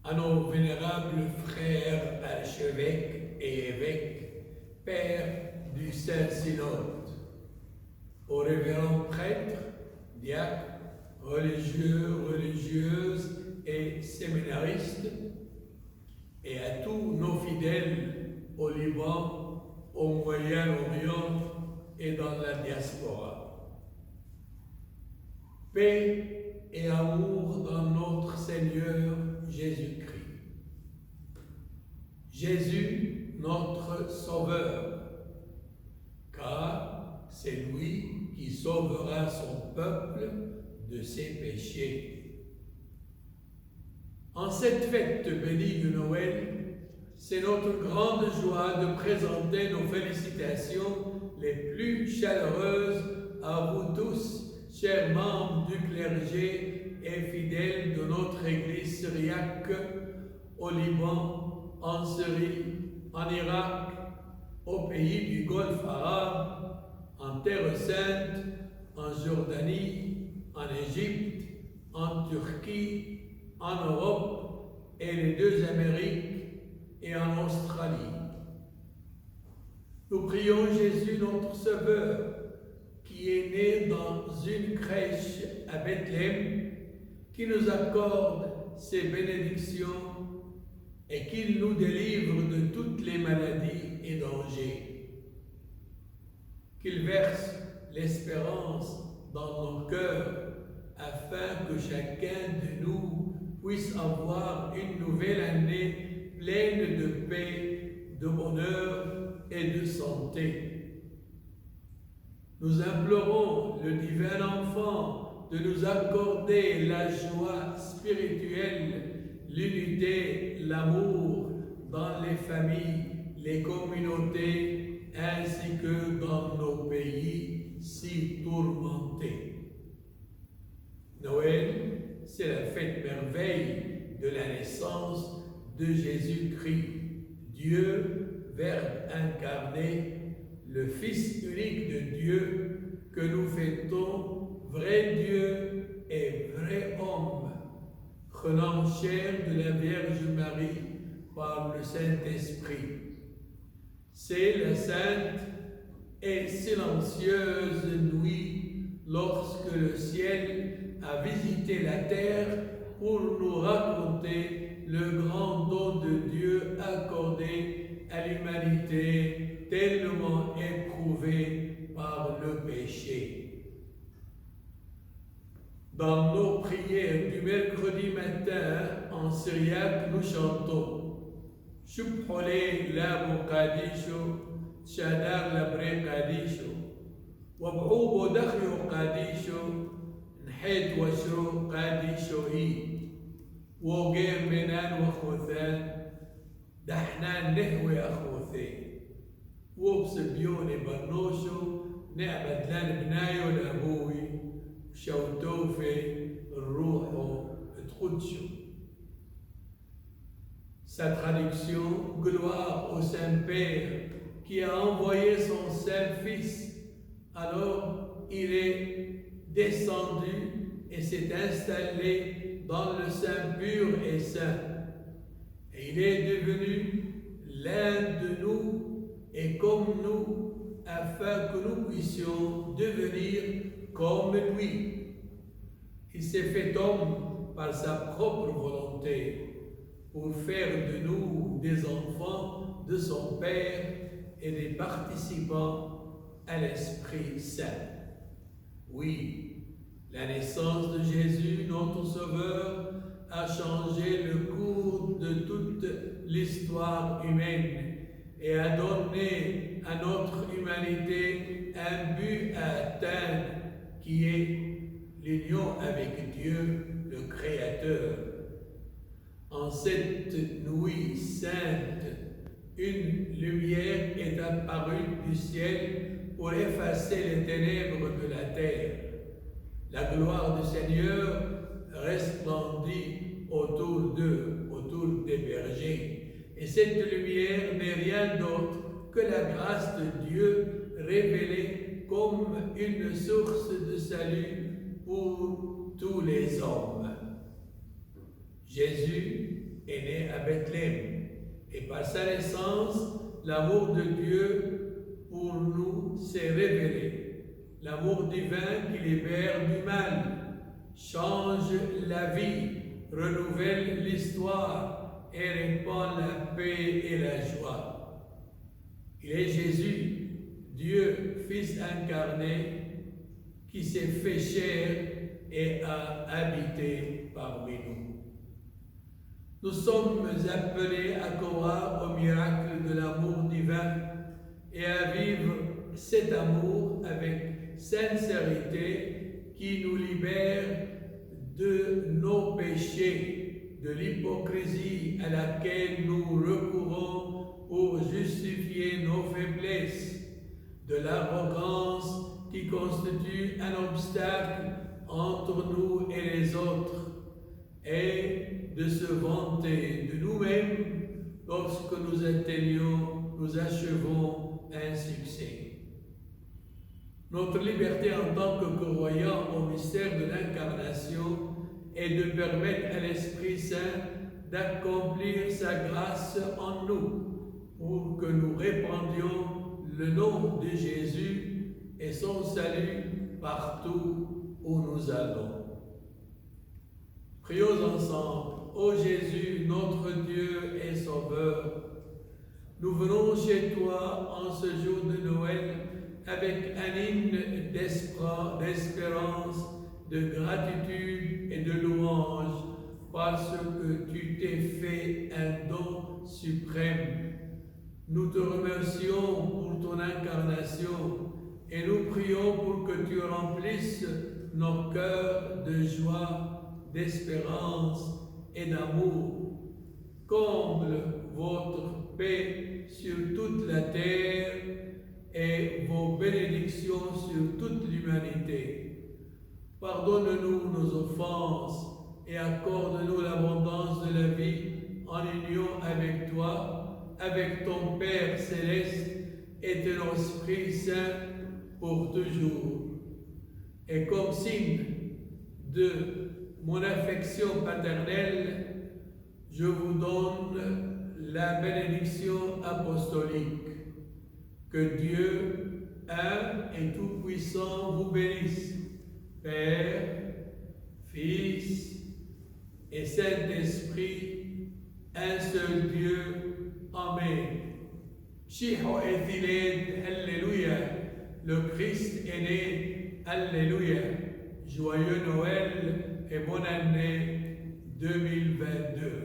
à nos vénérables frères archevêques et évêques, pères du Saint-Synode, aux révérends prêtres, diacres, religieux, religieuses et séminaristes, et à tous nos fidèles au Liban, au Moyen-Orient et dans la diaspora. Paix et amour dans notre Seigneur Jésus-Christ. Jésus, notre Sauveur, car c'est lui qui sauvera son peuple de ses péchés. En cette fête bénie de Noël, c'est notre grande joie de présenter nos félicitations les plus chaleureuses à vous tous, chers membres du clergé et fidèles de notre Église syriaque au Liban, en Syrie, en Irak, au pays du Golfe arabe, en Terre sainte, en Jordanie, en Égypte, en Turquie, en Europe et les deux Amériques et en Australie. Nous prions Jésus, notre Sauveur, qui est né dans une crèche à Bethléem, qui nous accorde ses bénédictions et qu'il nous délivre de toutes les maladies et dangers. Qu'il verse l'espérance dans nos cœurs afin que chacun de nous puisse avoir une nouvelle année pleine de paix, de bonheur et de santé. Nous implorons le divin enfant de nous accorder la joie spirituelle, l'unité, l'amour dans les familles, les communautés, ainsi que dans nos pays si tourmentés. Noël, c'est la fête merveille de la naissance de Jésus-Christ, Dieu, Verbe incarné, le Fils unique de Dieu, que nous fêtons, vrai Dieu et vrai homme, prenant chair de la Vierge Marie par le Saint-Esprit. C'est la sainte et silencieuse nuit lorsque le ciel a visité la terre pour nous raconter le grand don de Dieu accordé à l'humanité tellement éprouvée par le péché. Dans nos prières du mercredi matin en syriaque, nous chantons Shubhole la Muqadisho, Shadar la Brekadisho, Wab'ubo Dakhyo Qadisho, Nhed Washro Qadishohi, Wogem Menan Wakhothan, Dahnan Nehwe Akhothe, Wobsebion et Barnosho, Ne'abadlan Bnayo Laboui, Shautofe, Ruho, Trutsho. Sa traduction, gloire au Saint-Père qui a envoyé son Saint-Fils. Alors il est descendu et s'est installé dans le Saint pur et saint. Et il est devenu l'un de nous et comme nous, afin que nous puissions devenir comme lui. Il s'est fait homme par sa propre volonté pour faire de nous des enfants de son Père et des participants à l'Esprit Saint. Oui, la naissance de Jésus, notre Sauveur, a changé le cours de toute l'histoire humaine et a donné à notre humanité un but à atteindre qui est l'union avec Dieu, le Créateur. En cette nuit sainte, une lumière est apparue du ciel pour effacer les ténèbres de la terre. La gloire du Seigneur resplendit autour d'eux, autour des bergers. Et cette lumière n'est rien d'autre que la grâce de Dieu révélée comme une source de salut pour tous les hommes. Jésus est né à Bethléem. Et par sa naissance, l'amour de Dieu pour nous s'est révélé. L'amour divin qui libère du mal, change la vie, renouvelle l'histoire et répand la paix et la joie. Il est Jésus, Dieu, Fils incarné, qui s'est fait chair et a habité parmi nous. Nous sommes appelés à croire au miracle de l'amour divin et à vivre cet amour avec sincérité qui nous libère de nos péchés, de l'hypocrisie à laquelle nous recourons pour justifier nos faiblesses, de l'arrogance qui constitue un obstacle entre nous et les autres, et de se vanter de nous-mêmes lorsque nous achevons un succès. Notre liberté en tant que croyants au mystère de l'incarnation est de permettre à l'Esprit Saint d'accomplir sa grâce en nous pour que nous répandions le nom de Jésus et son salut partout où nous allons. Prions ensemble. Ô Jésus, notre Dieu et Sauveur, nous venons chez toi en ce jour de Noël avec un hymne d'espérance, de gratitude et de louange parce que tu t'es fait un don suprême. Nous te remercions pour ton incarnation et nous prions pour que tu remplisses nos cœurs de joie, d'espérance et d'amour. Comble votre paix sur toute la terre et vos bénédictions sur toute l'humanité. Pardonne-nous nos offenses et accorde-nous l'abondance de la vie en union avec toi, avec ton Père céleste et ton Esprit Saint pour toujours. Et comme signe de mon affection paternelle, je vous donne la bénédiction apostolique. Que Dieu, un et tout-puissant, vous bénisse, Père, Fils et Saint-Esprit, un seul Dieu. Amen. Shiho Ethiled, Alléluia. Le Christ est né, Alléluia. Joyeux Noël et bonne année 2022.